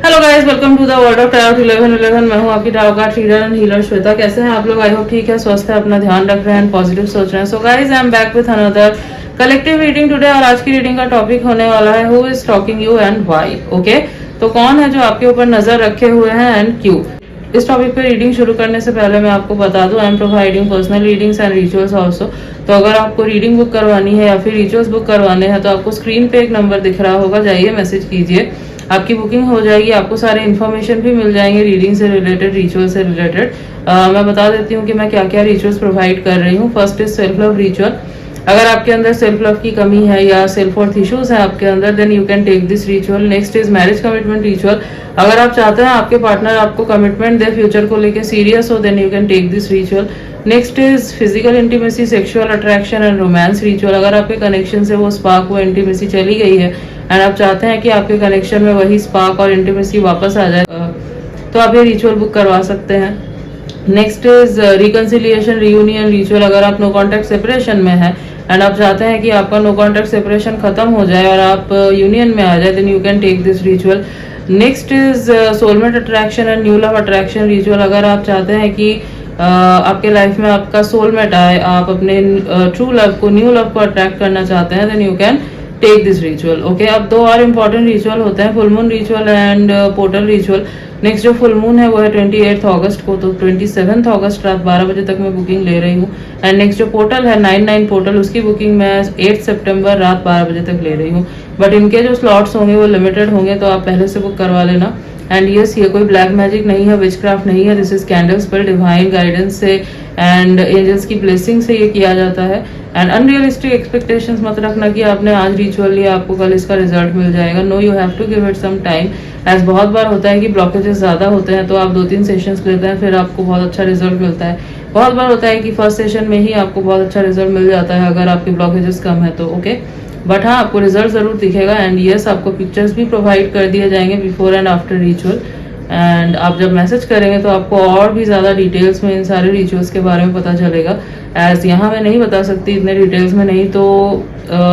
Hello guys, welcome to the world of tarot 1111। मैं हूं आपकी tarot card reader and healer Shweta. कैसे हैं आप लोग? आई होप ठीक है, स्वस्थ है, अपना ध्यान रख रहे हैं, पॉजिटिव सोच रहे हैं। So guys, I am back with another collective reading today. और आज की रीडिंग का टॉपिक होने वाला है who is stalking you and why. Okay, तो कौन है जो आपके ऊपर नजर रखे हुए हैं एंड क्यों। इस टॉपिक पे रीडिंग शुरू करने से पहले मैं आपको बता दूं, I am providing personal readings and rituals also. तो अगर आपको रीडिंग बुक करवानी है या फिर रिचुअल्स बुक करवाने हैं तो आपको स्क्रीन पे एक नंबर दिख रहा होगा, जाइए मैसेज कीजिए, आपकी बुकिंग हो जाएगी। आपको सारे इन्फॉर्मेशन भी मिल जाएंगे रीडिंग से रिलेटेड, रिचुअल से रिलेटेड। मैं बता देती हूँ कि मैं क्या क्या रिचुअल्स प्रोवाइड कर रही हूँ। First is self love ritual. अगर आपके अंदर सेल्फ लव की कमी है या सेल्फ वर्थ इश्यूज है आपके अंदर, then you can take this ritual. Next is marriage commitment ritual. अगर आप चाहते हैं आपके पार्टनर आपको कमिटमेंट दे, फ्यूचर को लेकर सीरियस हो, then you can take this ritual. Next is physical intimacy, sexual attraction and romance ritual. अगर आपके कनेक्शन से वो स्पार्क, वो इंटीमेसी चली गई है एंड आप चाहते हैं कि आपके कनेक्शन में वही स्पार्क और इंटीमेसी वापस आ जाए, तो आप ये रिचुअल बुक करवा सकते हैं। Next is reconciliation reunion ritual. अगर आप नो कॉन्टैक्ट सेपरेशन में है एंड आप चाहते हैं कि आपका नो कॉन्टैक्ट सेपरेशन खत्म हो जाए और आप यूनियन में आ जाए, then you can take this ritual. Next is soulmate attraction and new love attraction ritual. अगर आप चाहते हैं कि आपके लाइफ में आपका सोलमेट आए, आप अपने ट्रू लव को, न्यू लव को अट्रैक्ट करना चाहते हैं, then you can take this ritual. Okay, अब दो और इम्पोर्टेंट रिचुअल होते हैं, full moon ritual and portal ritual. Next जो फुल मून है वो है 28 अगस्त को, तो 27 अगस्त रात 12 बजे तक मैं बुकिंग ले रही हूँ। एंड नेक्स्ट जो पोर्टल है 99 पोर्टल, उसकी बुकिंग मैं 8 सितंबर रात 12 बजे तक ले रही हूँ। बट इनके जो स्लॉट्स होंगे वो लिमिटेड होंगे, तो आप पहले से बुक करवा लेना। एंड यस, ये कोई ब्लैक मैजिक नहीं है, विचक्राफ्ट नहीं है, this is candle spell, divine guidance से एंड एंजल्स की ब्लेसिंग से ये किया जाता है। एंड अनरियलिस्टिक एक्सपेक्टेशंस मत रखना कि आपने आज रिचुअल लिया आपको कल इसका रिजल्ट मिल जाएगा। No, you have to give it some time. As बहुत बार होता है कि ब्लॉकेजेस ज़्यादा होते हैं तो आप 2-3 सेशंस लेते हैं, फिर आपको बहुत अच्छा रिजल्ट मिलता है। बहुत बार होता है कि फर्स्ट सेशन में ही आपको बहुत अच्छा रिजल्ट मिल जाता है अगर आपके ब्लॉकेजेस कम है तो। ओके, बट हाँ, आपको रिजल्ट ज़रूर दिखेगा। एंड यस, आपको पिक्चर्स भी प्रोवाइड कर दिए जाएंगे before and after ritual. And आप जब मैसेज करेंगे तो आपको और भी ज़्यादा डिटेल्स में इन सारे रिचुअल्स के बारे में पता चलेगा। एज यहाँ मैं नहीं बता सकती इतने डिटेल्स में, नहीं तो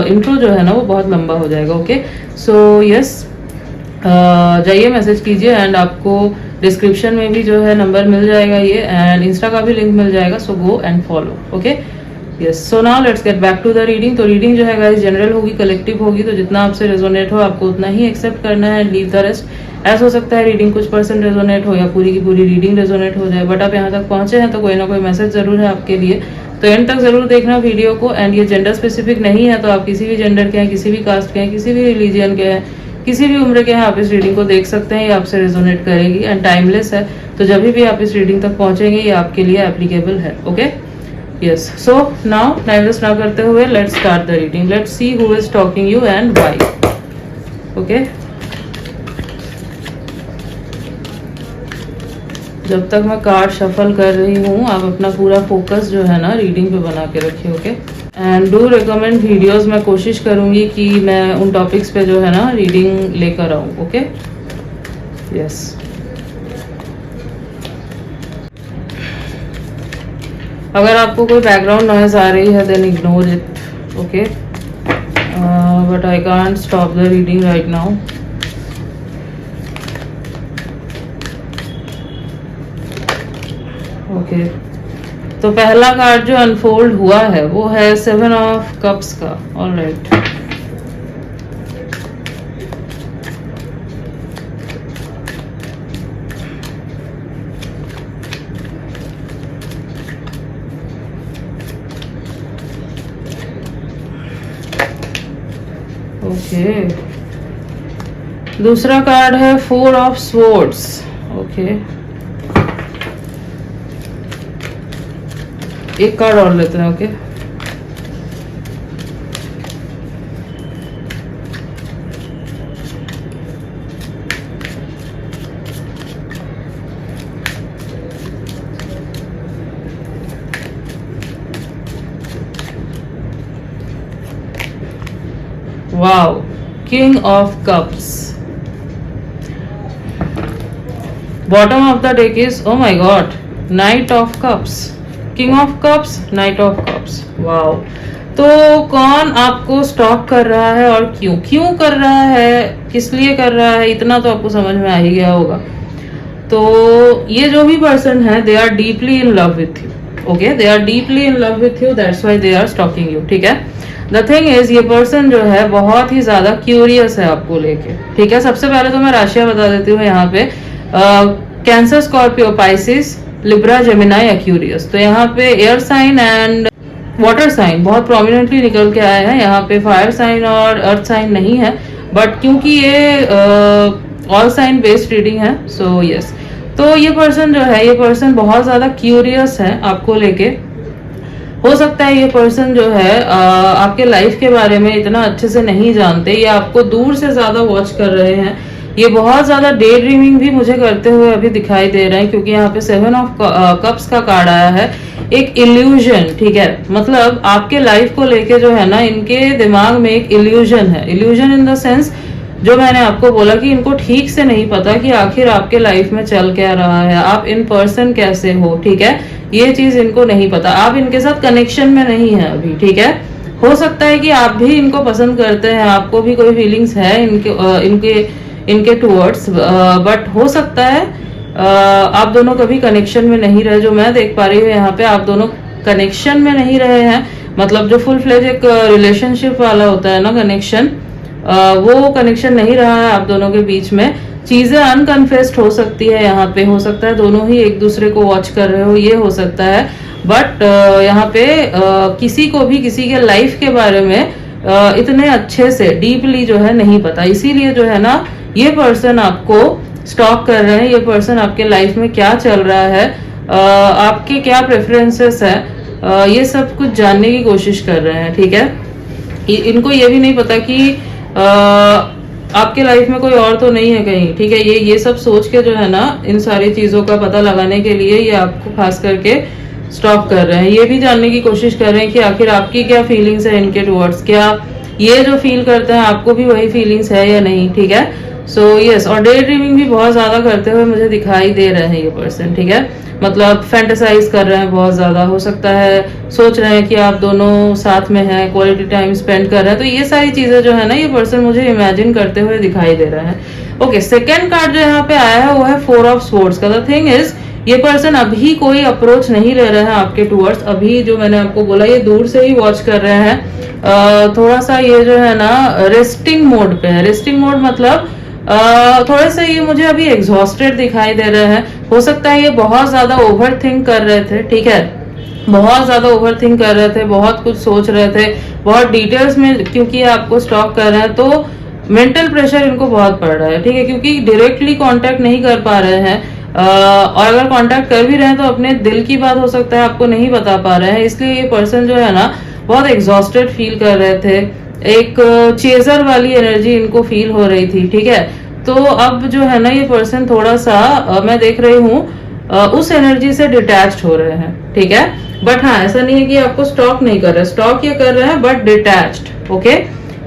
इंट्रो जो है ना वो बहुत लंबा हो जाएगा। ओके, सो यस, जाइए मैसेज कीजिए एंड आपको डिस्क्रिप्शन में भी जो है नंबर मिल जाएगा ये, एंड इंस्टा का भी लिंक मिल जाएगा, so go and follow. Okay, yes, so now let's get back to the reading. तो रीडिंग जो है गाइस जनरल होगी, कलेक्टिव होगी, तो जितना आपसे रेजोनेट हो आपको उतना ही एक्सेप्ट करना है, लीव द रेस्ट। ऐसा हो सकता है रीडिंग कुछ % रेजोनेट हो या पूरी की पूरी रीडिंग रेजोनेट हो जाए, बट आप यहाँ तक पहुंचे हैं तो कोई ना कोई मैसेज जरूर है आपके लिए, तो एंड तक जरूर देखना वीडियो को। एंड ये जेंडर स्पेसिफिक नहीं है, तो आप किसी भी जेंडर के हैं, किसी भी कास्ट के हैं, किसी भी रिलीजियन के हैं, किसी भी उम्र के हैं, आप इस रीडिंग को देख सकते हैं, ये आपसे रेजोनेट करेगी एंड टाइमलेस है, तो जब भी आप इस रीडिंग तक पहुंचेंगे ये आपके लिए एप्लीकेबल है। Okay, yes, so now time waste ना करते हुए let's start the reading. Let's see who is talking you and why. Okay, जब तक मैं कार्ड शफल कर रही हूँ आप अपना पूरा फोकस जो है ना रीडिंग पे बना के रखिए। Okay, and do recommend videos. मैं कोशिश करूँगी कि मैं उन टॉपिक्स पे जो है ना रीडिंग लेकर आऊँ। ओके, यस, अगर आपको कोई बैकग्राउंड नॉइज आ रही है then ignore it. Okay, but I can't stop the reading right now. Okay, तो पहला कार्ड जो अनफोल्ड हुआ है वो है 7 ऑफ कप्स का। ऑलराइट, ओके, दूसरा कार्ड है 4 ऑफ स्वॉर्ड्स। ओके, एक कार्ड और लेते हैं। Okay, wow, king of cups. Bottom of the deck is, oh my God, night of cups, king of cups, night of cups. Wow, तो कौन आपको स्टॉक कर रहा है और क्यों क्यों कर रहा है, किस लिए कर रहा है, इतना तो आपको समझ में आ ही गया होगा। तो ये जो भी पर्सन है, they are deeply in love with you. Okay, they are deeply in love with you, that's why they are stalking you. ठीक है, द थिंग इज ये पर्सन जो है बहुत ही ज्यादा क्यूरियस है आपको लेके। ठीक है, सबसे पहले तो मैं राशियां बता देती हूँ यहाँ पे, Cancer, Scorpio, Pisces, Libra, Gemini, Aquarius. तो यहाँ पे air sign and water sign बहुत प्रोमिनेंटली निकल के आए हैं। यहाँ पे फायर साइन और अर्थ साइन नहीं है, बट क्योंकि ये ऑल साइन बेस्ड रीडिंग है, सो यस। तो ये पर्सन जो है, ये पर्सन बहुत ज्यादा क्यूरियस है आपको लेके। हो सकता है ये पर्सन जो है आपके लाइफ के बारे में इतना अच्छे से नहीं जानते, ये आपको दूर से ज्यादा वॉच कर रहे हैं। ये बहुत ज्यादा डे ड्रीमिंग भी मुझे करते हुए अभी दिखाई दे रहे हैं, क्योंकि यहाँ पे 7 ऑफ कप्स का कार्ड आया है, एक इल्यूजन। ठीक है, मतलब आपके लाइफ को लेके जो है ना, इनके दिमाग में एक इल्यूजन है। इल्यूजन इन द सेंस, जो मैंने आपको बोला कि इनको ठीक से नहीं पता कि आखिर आपके लाइफ में चल क्या रहा है, आप इन पर्सन कैसे हो। ठीक है, ये चीज इनको नहीं पता, आप इनके साथ कनेक्शन में नहीं है अभी। ठीक है, हो सकता है कि आप भी इनको पसंद करते हैं, आपको भी कोई फीलिंग्स है इनके टूवर्ड्स, बट हो सकता है आप दोनों कभी कनेक्शन में नहीं रहे। जो मैं देख पा रही हूँ यहाँ पे, आप दोनों कनेक्शन में नहीं रहे हैं। मतलब जो फुल फ्लेज एक रिलेशनशिप वाला होता है ना कनेक्शन, वो कनेक्शन नहीं रहा है आप दोनों के बीच में। चीजें अनकन्फेस्ड हो सकती है यहाँ पे, हो सकता है दोनों ही एक दूसरे को वॉच कर रहे हो, ये हो सकता है। बट यहाँ पे किसी को भी किसी के लाइफ के बारे में इतने अच्छे से डीपली जो है नहीं पता, इसीलिए जो है ना ये पर्सन आपको स्टॉक कर रहे हैं। ये पर्सन आपके लाइफ में क्या चल रहा है, आपके क्या प्रेफरेंसेस है, ये सब कुछ जानने की कोशिश कर रहे हैं। ठीक है, इनको ये भी नहीं पता कि आपके लाइफ में कोई और तो नहीं है कहीं। ठीक है, ये सब सोच के जो है ना, इन सारी चीजों का पता लगाने के लिए ये आपको खास करके स्टॉक कर रहे हैं। ये भी जानने की कोशिश कर रहे हैं कि आखिर आपकी क्या फीलिंग्स है इनके टुवर्ड्स, क्या ये जो फील करते हैं आपको भी वही फीलिंग्स है या नहीं। ठीक है, सो यस। और डे ड्रीमिंग भी बहुत ज्यादा करते हुए मुझे दिखाई दे रहे हैं ये पर्सन। ठीक है, मतलब फैंटेसाइज कर रहे हैं बहुत ज्यादा, हो सकता है सोच रहे हैं कि आप दोनों साथ में हैं, क्वालिटी टाइम स्पेंड कर रहे हैं। तो ये सारी चीजें जो है ना, ये पर्सन मुझे इमेजिन करते हुए दिखाई दे रहे हैं। ओके, सेकेंड कार्ड जो यहाँ पे आया है वो है 4 ऑफ स्वॉर्ड्स का। द थिंग इज, ये पर्सन अभी कोई अप्रोच नहीं ले रहे हैं आपके टूवर्ड्स। अभी जो मैंने आपको बोला, ये दूर से ही वॉच कर रहे हैं। थोड़ा सा ये जो है ना रेस्टिंग मोड पे है। रेस्टिंग मोड मतलब थोड़े से ये मुझे अभी एग्जॉस्टेड दिखाई दे रहे हैं। हो सकता है ये बहुत ज्यादा ओवर थिंक कर रहे थे। ठीक है, बहुत ज्यादा ओवर थिंक कर रहे थे, बहुत कुछ सोच रहे थे, बहुत डिटेल्स में, क्योंकि आपको स्टॉक कर रहे हैं तो मेंटल प्रेशर इनको बहुत पड़ रहा है। ठीक है, क्योंकि डायरेक्टली कांटेक्ट नहीं कर पा रहे हैं, और अगर कांटेक्ट कर भी रहे हैं तो अपने दिल की बात हो सकता है आपको नहीं बता पा रहे हैं। इसलिए ये पर्सन जो है ना बहुत एग्जॉस्टेड फील कर रहे थे, एक चेजर वाली एनर्जी इनको फील हो रही थी। ठीक है, तो अब जो है ना ये पर्सन थोड़ा सा मैं देख रही हूँ उस एनर्जी से डिटैच्ड हो रहे हैं। ठीक है, बट हाँ, ऐसा नहीं है कि आपको स्टॉक नहीं कर रहे, स्टॉक ये कर रहे हैं बट डिटैच्ड। ओके,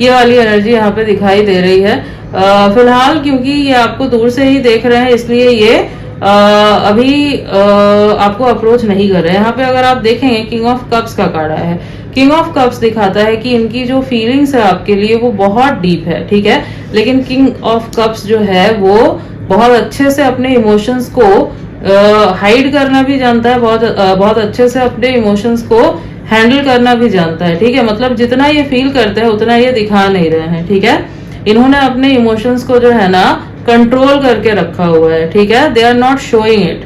ये वाली एनर्जी यहाँ पे दिखाई दे रही है फिलहाल, क्योंकि ये आपको दूर से ही देख रहे हैं, इसलिए ये अभी आपको अप्रोच नहीं कर रहे हैं। यहाँ पे अगर आप देखेंगे, किंग ऑफ कप्स का कार्ड आया है। किंग ऑफ कप्स दिखाता है कि इनकी जो फीलिंग्स है आपके लिए वो बहुत डीप है। ठीक है, लेकिन किंग ऑफ कप्स जो है वो बहुत अच्छे से अपने इमोशंस को हाइड करना भी जानता है, बहुत अच्छे से अपने इमोशंस को हैंडल करना भी जानता है। ठीक है, मतलब जितना ये फील करते हैं उतना ये दिखा नहीं रहे हैं। ठीक है, इन्होंने अपने इमोशंस को जो है ना कंट्रोल करके रखा हुआ है। ठीक है, they are not showing it.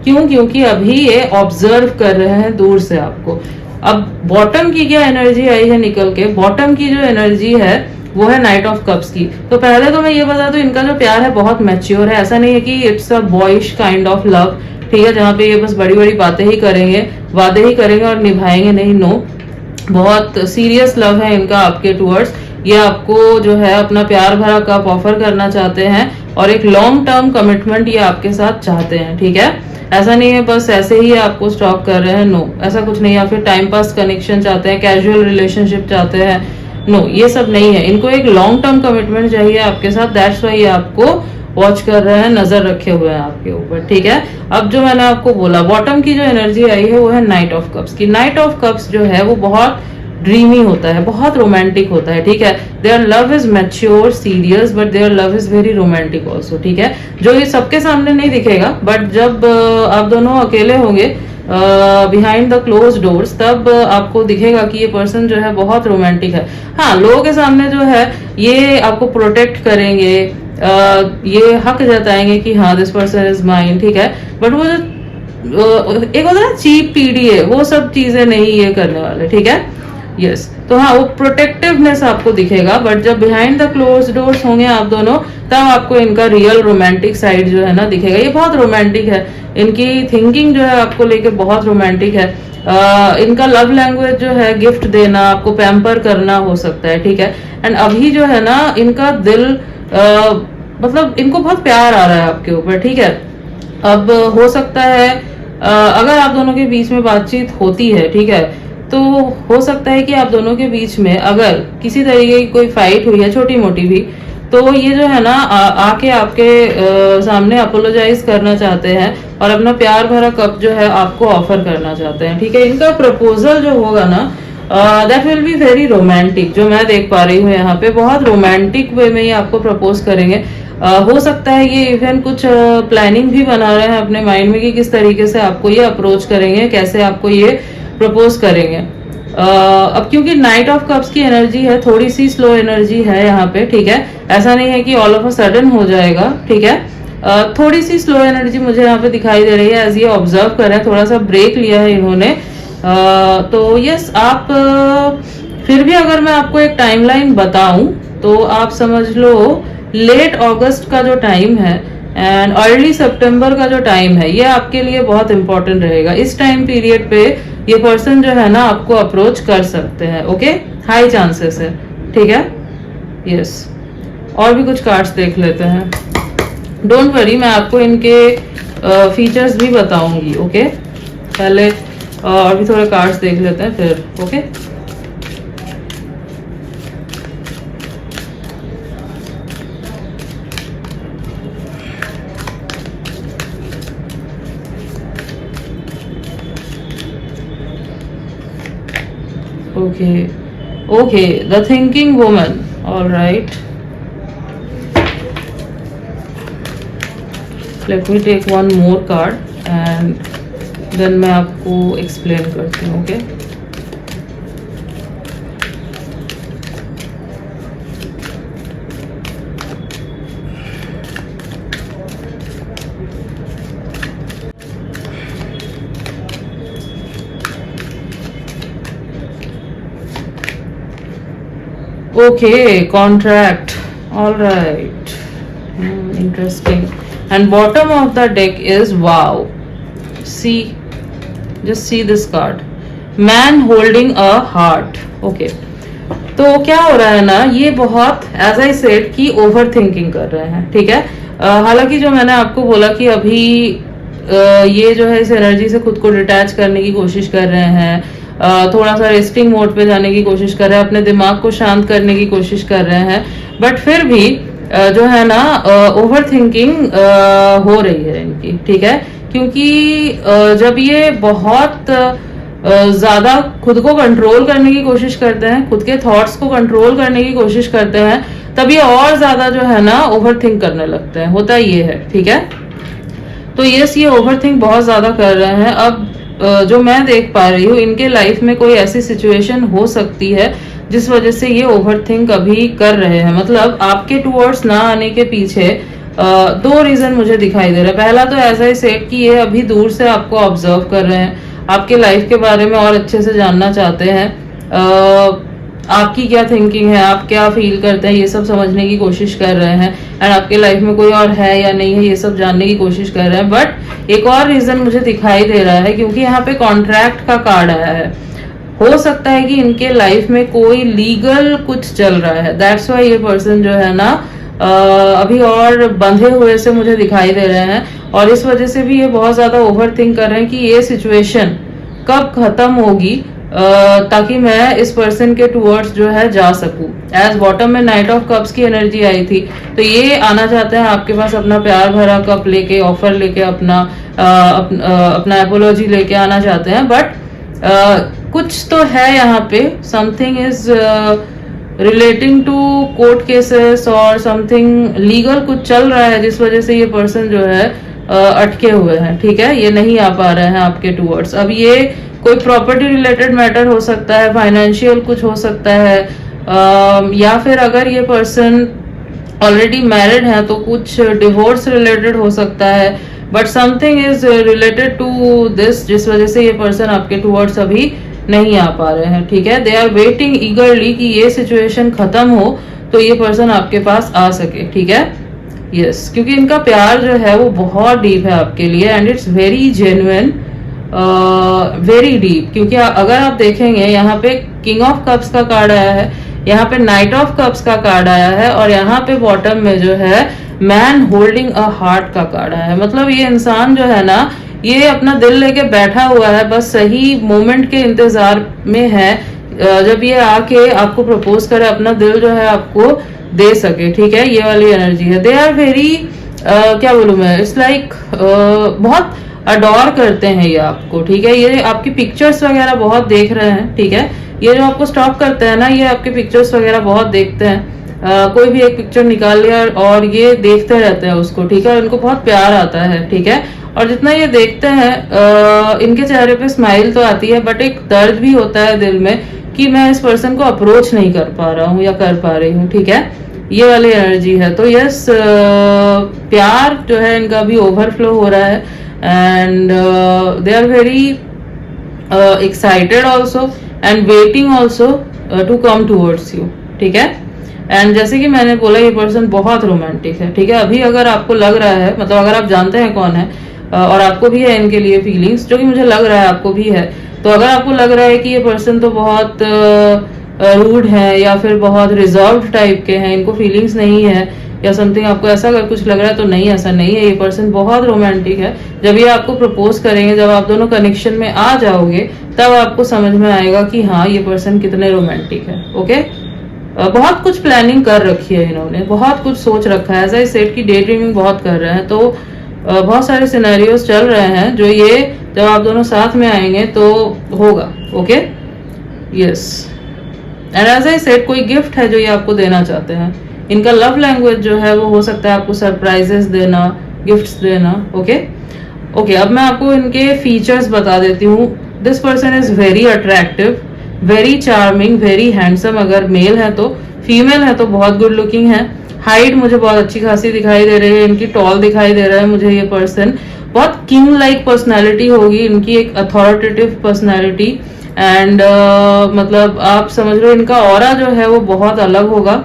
क्यों? क्योंकि अभी ये ऑब्जर्व कर रहे हैं दूर से आपको। अब बॉटम की क्या एनर्जी आई है निकल के, बॉटम की जो एनर्जी है वो है नाइट ऑफ कप्स की। तो पहले तो मैं ये बता दूं, इनका जो प्यार है बहुत मैच्योर है। ऐसा नहीं है कि it's a boyish kind of love. ठीक है, जहाँ पे ये बस बड़ी बड़ी बातें ही करेंगे, वादे ही करेंगे और निभाएंगे नहीं। नो, बहुत सीरियस लव है इनका आपके टूवर्ड्स। ये आपको जो है अपना प्यार भरा कप ऑफर करना चाहते हैं और एक लॉन्ग टर्म कमिटमेंट ये आपके साथ चाहते हैं। ठीक है, ऐसा नहीं है बस ऐसे ही आपको स्टॉक कर रहे हैं। नो, ऐसा कुछ नहीं। या फिर टाइम पास कनेक्शन चाहते हैं, कैजुअल रिलेशनशिप चाहते हैं। नो, ये सब नहीं है। इनको एक लॉन्ग टर्म कमिटमेंट चाहिए आपके साथ। दैट्स वाई ये आपको वॉच कर रहे हैं, नजर रखे हुए हैं आपके ऊपर। ठीक है, अब जो मैंने आपको बोला, बॉटम की जो एनर्जी आई है वो है नाइट ऑफ कप्स की। नाइट ऑफ कप्स जो है वो बहुत ड्रीमी होता है, बहुत रोमांटिक होता है, ठीक है। Their love is mature serious but their love is very romantic also, ठीक है। जो ये सबके सामने नहीं दिखेगा, बट जब आप दोनों अकेले होंगे बिहाइंड द क्लोज डोर्स, तब आपको दिखेगा कि ये पर्सन जो है बहुत रोमांटिक है। हाँ, लोगों के सामने जो है ये आपको प्रोटेक्ट करेंगे, ये हक जताएंगे कि हाँ दिस पर्सन इज माइन, ठीक है। बट वो जो एक होता है ना चीप पीडी है, वो सब चीजें नहीं ये करने वाले, ठीक है। यस, तो हाँ वो प्रोटेक्टिवनेस आपको दिखेगा, बट जब बिहाइंड द क्लोज डोर्स होंगे आप दोनों, तब आपको इनका रियल रोमांटिक साइड जो है ना दिखेगा। ये बहुत रोमांटिक है, इनकी थिंकिंग जो है आपको लेके बहुत रोमांटिक है। इनका लव लैंग्वेज जो है गिफ्ट देना, आपको पैम्पर करना हो सकता है, ठीक है। एंड अभी जो है ना इनका दिल मतलब इनको बहुत प्यार आ रहा है आपके ऊपर, ठीक है। अब हो सकता है अगर आप दोनों के बीच में बातचीत होती है, ठीक है, तो हो सकता है कि आप दोनों के बीच में अगर किसी तरीके की कोई फाइट हुई है छोटी मोटी भी, तो ये जो है ना आके आपके सामने अपोलोजाइज करना चाहते हैं और अपना प्यार भरा कप जो है आपको ऑफर करना चाहते हैं, ठीक है। इनका प्रपोजल जो होगा ना that will be very romantic, जो मैं देख पा रही हूँ यहाँ पे, बहुत रोमांटिक वे में ही आपको प्रपोज करेंगे। हो सकता है ये इवन कुछ प्लानिंग भी बना रहे हैं अपने माइंड में कि किस तरीके से आपको ये अप्रोच करेंगे, कैसे आपको ये प्रपोज करेंगे। अब क्योंकि नाइट ऑफ कप्स की एनर्जी है, थोड़ी सी स्लो एनर्जी है यहाँ पे, ठीक है। ऐसा नहीं है कि ऑल ऑफ अ सडन हो जाएगा, ठीक है। थोड़ी सी स्लो एनर्जी मुझे यहाँ पे दिखाई दे रही है, एज ये ऑब्जर्व कर रहे हैं, थोड़ा सा ब्रेक लिया है इन्होंने। तो यस, आप फिर भी अगर मैं आपको एक टाइमलाइन बताऊं तो आप समझ लो लेट अगस्त का जो टाइम है एंड अर्ली सितंबर का जो टाइम है, ये आपके लिए बहुत इंपॉर्टेंट रहेगा। इस टाइम पीरियड पे ये पर्सन जो है ना आपको अप्रोच कर सकते हैं, ओके, हाई चांसेस है, ठीक है। यस, और भी कुछ कार्ड्स देख लेते हैं। डोंट वरी, मैं आपको इनके फीचर्स भी बताऊंगी, ओके। पहले और भी थोड़े कार्ड्स देख लेते हैं फिर, okay. Okay, the thinking woman, all right. Let me take one more card and then मैं आपको explain करती हूँ, okay? Okay, contract. All right. Interesting. And bottom of the deck is wow. See, just see this card. Man holding a heart. Okay. तो क्या हो रहा है ना, ये बहुत एज आई सेड कि ओवर थिंकिंग कर रहे हैं, ठीक है। हालांकि जो मैंने आपको बोला कि अभी ये जो है इस एनर्जी से खुद को डिटैच करने की कोशिश कर रहे हैं, थोड़ा सा रेस्टिंग मोड पे जाने की कोशिश कर रहे हैं, अपने दिमाग को शांत करने की कोशिश कर रहे हैं, बट फिर भी जो है ना ओवर थिंकिंग हो रही है इनकी, ठीक है। क्योंकि जब ये बहुत ज्यादा खुद को कंट्रोल करने की कोशिश करते हैं, खुद के थॉट्स को कंट्रोल करने की कोशिश करते हैं, तब ये और ज्यादा जो है ना ओवर थिंक करने लगते हैं। होता ये है, ठीक है। तो यस, ये ओवर थिंक बहुत ज्यादा कर रहे हैं। अब जो मैं देख पा रही हूँ, इनके लाइफ में कोई ऐसी सिचुएशन हो सकती है जिस वजह से ये ओवर थिंक अभी कर रहे हैं। मतलब आपके टूवर्ड्स ना आने के पीछे दो रीजन मुझे दिखाई दे रहा है। पहला तो ऐसा ही सेट कि ये अभी दूर से आपको ऑब्जर्व कर रहे हैं, आपके लाइफ के बारे में और अच्छे से जानना चाहते हैं, आपकी क्या थिंकिंग है, आप क्या फील करते हैं, ये सब समझने की कोशिश कर रहे हैं। एंड आपके लाइफ में कोई और है या नहीं है, ये सब जानने की कोशिश कर रहे हैं। बट एक और रीजन मुझे दिखाई दे रहा है, क्योंकि यहाँ पे कॉन्ट्रैक्ट का कार्ड आया है। हो सकता है कि इनके लाइफ में कोई लीगल कुछ चल रहा है, दैट्स वाई ये पर्सन जो है ना अभी और बंधे हुए से मुझे दिखाई दे रहे हैं। और इस वजह से भी ये बहुत ज्यादा ओवर थिंक कर रहे हैं कि ये सिचुएशन कब खत्म होगी, ताकि मैं इस पर्सन के टूवर्ड्स जो है जा सकूं। एज बॉटम में नाइट ऑफ कप्स की एनर्जी आई थी, तो ये आना चाहते हैं आपके पास अपना प्यार भरा कप लेके, ऑफर लेके, अपना अपना एपोलॉजी लेके आना चाहते हैं। बट कुछ तो है यहाँ पे, something is relating to court cases और समथिंग लीगल कुछ चल रहा है जिस वजह से ये पर्सन जो है अटके हुए हैं, ठीक है, ये नहीं आ पा रहे हैं आपके टूवर्ड्स। अब ये कोई प्रॉपर्टी रिलेटेड मैटर हो सकता है, फाइनेंशियल कुछ हो सकता है, या फिर अगर ये पर्सन ऑलरेडी मैरिड है तो कुछ डिवोर्स रिलेटेड हो सकता है, but something is related to this जिस वजह से ये पर्सन आपके टूवर्ड्स अभी नहीं आ पा रहे हैं, ठीक है। दे आर वेटिंग ईगरली कि ये सिचुएशन खत्म हो तो ये पर्सन आपके पास आ सके, ठीक है। यस, क्योंकि इनका प्यार जो है वो बहुत डीप है आपके लिए and it's very genuine, very deep. क्योंकि अगर आप देखेंगे यहाँ पे किंग ऑफ कप्स का कार्ड आया है, यहाँ पे नाइट ऑफ कप्स का कार्ड आया है और यहाँ पे बॉटम में जो है मैन होल्डिंग अ हार्ट का कार्ड आया है। मतलब ये इंसान जो है ना, ये अपना दिल लेके बैठा हुआ है, बस सही मोमेंट के इंतजार में है जब ये आके आपको प्रपोज करे, अपना दिल जो है आपको दे सके, ठीक है। ये वाली एनर्जी है। दे आर वेरी क्या बोलूं मैं, इट्स लाइक बहुत अडोर करते हैं ये आपको, ठीक है। ये आपकी पिक्चर्स वगैरह बहुत देख रहे हैं, ठीक है। ये जो आपको स्टॉक करते हैं ना, ये आपके पिक्चर्स वगैरह बहुत देखते हैं। कोई भी एक पिक्चर निकाल लिया और ये देखते रहते हैं उसको, ठीक है। इनको बहुत प्यार आता है, ठीक है। और जितना ये देखते हैं इनके चेहरे पे स्माइल तो आती है, बट एक दर्द भी होता है दिल में कि मैं इस पर्सन को अप्रोच नहीं कर पा रहा हूँ या कर पा रही हूँ, ठीक है। ये वाली एनर्जी है। तो यस, प्यार जो है इनका भी ओवरफ्लो हो रहा है and they are very excited also and waiting also to come towards you, ठीक है। एंड जैसे कि मैंने बोला, ये पर्सन बहुत रोमांटिक है, ठीक है। अभी अगर आपको लग रहा है, मतलब अगर आप जानते हैं कौन है और आपको भी है इनके लिए फीलिंग्स, जो कि मुझे लग रहा है आपको भी है, तो अगर आपको लग रहा है कि ये पर्सन तो बहुत रूड है या फिर बहुत रिजर्व्ड टाइप के हैं, इनको फीलिंग्स नहीं है या समथिंग, आपको ऐसा अगर कुछ लग रहा है तो नहीं, ऐसा नहीं है। ये पर्सन बहुत रोमांटिक है। जब ये आपको प्रपोज करेंगे, जब आप दोनों कनेक्शन में आ जाओगे, तब आपको समझ में आएगा कि हाँ, ये पर्सन कितने रोमांटिक है, ओके। बहुत कुछ प्लानिंग कर रखी है इन्होंने, बहुत कुछ सोच रखा है। एज आई सेड की डे ड्रीमिंग बहुत कर रहे हैं, तो बहुत सारे सिनेरियोज चल रहे हैं जो ये जब आप दोनों साथ में आएंगे तो होगा, okay. Yes, and as I said कोई गिफ्ट है जो ये आपको देना चाहते हैं। इनका लव लैंग्वेज जो है वो हो सकता है आपको सरप्राइजेस देना, गिफ्ट्स देना, ओके। ओके, अब मैं आपको इनके फीचर्स बता देती हूँ। This person is very attractive, very charming, very handsome अगर मेल है तो। फीमेल है तो बहुत गुड लुकिंग है। हाइट मुझे बहुत अच्छी खासी दिखाई दे रही है इनकी, टॉल दिखाई दे रहा है मुझे ये पर्सन। बहुत किंग लाइक पर्सनैलिटी होगी इनकी, एक अथॉरिटेटिव पर्सनैलिटी एंड मतलब आप समझ लो इनका ऑरा जो है वो बहुत अलग होगा,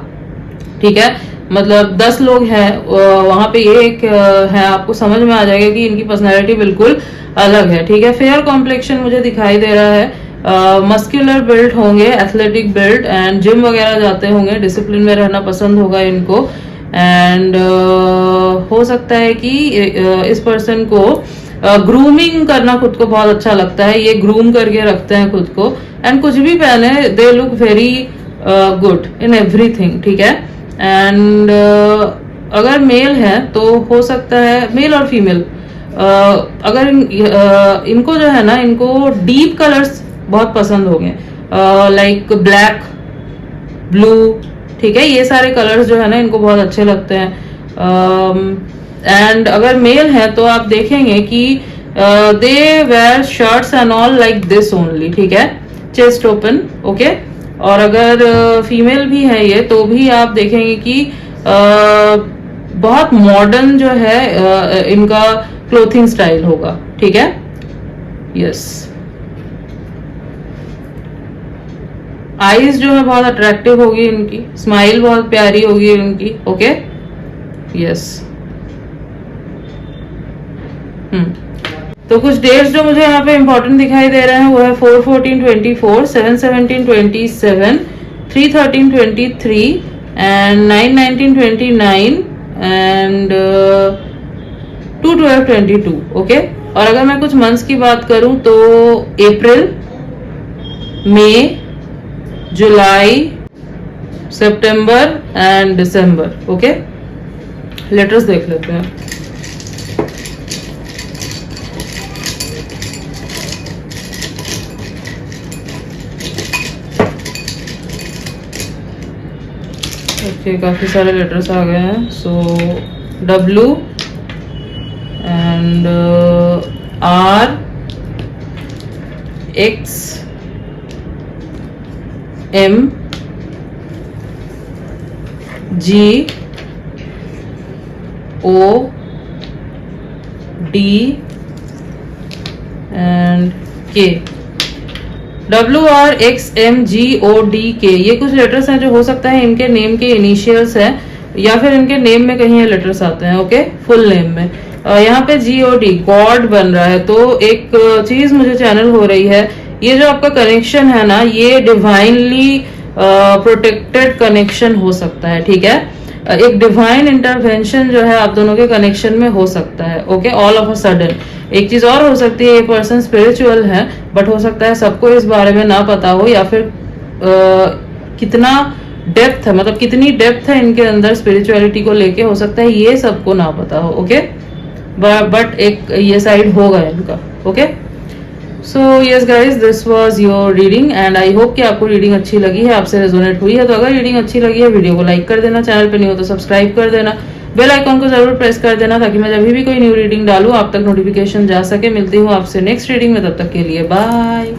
ठीक है। मतलब 10 लोग हैं वहां पे ये एक है, आपको समझ में आ जाएगा कि इनकी पर्सनैलिटी बिल्कुल अलग है, ठीक है। फेयर कॉम्प्लेक्शन मुझे दिखाई दे रहा है, मस्कुलर बिल्ड होंगे, एथलेटिक बिल्ड एंड जिम वगैरह जाते होंगे, डिसिप्लिन में रहना पसंद होगा इनको एंड हो सकता है कि इस पर्सन को ग्रूमिंग करना खुद को बहुत अच्छा लगता है। ये ग्रूम करके रखते हैं खुद को एंड कुछ भी पहने they look very good in everything, ठीक है। एंड अगर मेल है तो हो सकता है, मेल और फीमेल अगर इनको जो है ना, इनको डीप कलर्स बहुत पसंद होंगे, लाइक ब्लैक, ब्लू, ठीक है। ये सारे कलर्स जो है ना इनको बहुत अच्छे लगते हैं। एंड अगर मेल है तो आप देखेंगे कि they wear shirts and all like this only, ठीक है, चेस्ट ओपन, ओके। और अगर फीमेल भी है ये, तो भी आप देखेंगे कि बहुत मॉडर्न जो है इनका क्लोथिंग स्टाइल होगा, ठीक है। यस, आईज जो है बहुत अट्रैक्टिव होगी इनकी, स्माइल बहुत प्यारी होगी इनकी, ओके। यस, तो कुछ डेट्स जो मुझे यहाँ पे इंपॉर्टेंट दिखाई दे रहे हैं वो है 4/14/24, 7/17/27, 3/13/23 एंड 9/19/29 एंड 2/12/22, ओके। और अगर मैं कुछ मंथ्स की बात करूं तो अप्रैल, मई, जुलाई, सितंबर एंड दिसंबर, ओके। लेटर्स देख लेते हैं। ओके, काफ़ी सारे लेटर्स आ गए हैं. सो W and R, X, M, G, O, D and K. WRXMGOD K, ये कुछ लेटर्स हैं जो हो सकता है इनके नेम के इनिशियल्स हैं या फिर इनके नेम में कहीं ये लेटर्स आते हैं. ओके, फुल नेम में. यहाँ पे GOD गॉड बन रहा है. तो एक चीज मुझे चैनल हो रही है, ये जो आपका कनेक्शन है ना, ये डिवाइनली प्रोटेक्टेड कनेक्शन हो सकता है. ठीक है, एक डिवाइन इंटरवेंशन जो है आप दोनों के कनेक्शन में हो सकता है. Okay, all of a sudden. एक चीज और हो सकती है, ये पर्सन स्पिरिचुअल है बट हो सकता है सबको इस बारे में ना पता हो, या फिर कितना डेप्थ है, मतलब कितनी डेप्थ है इनके अंदर स्पिरिचुअलिटी को लेके, हो सकता है ये सबको ना पता हो. ओके, बट एक ये साइड होगा इनका. Okay, so yes guys, this was your reading and I hope कि आपको रीडिंग अच्छी लगी है, आपसे रेजोनेट हुई है. तो अगर रीडिंग अच्छी लगी है, वीडियो को लाइक कर देना, चैनल पे नहीं हो तो सब्सक्राइब कर देना, बेल आइकॉन को जरूर प्रेस कर देना ताकि मैं जब भी कोई न्यू रीडिंग डालूं आप तक नोटिफिकेशन जा सके. मिलती हूँ आपसे नेक्स्ट रीडिंग में, तब तक के लिए बाय.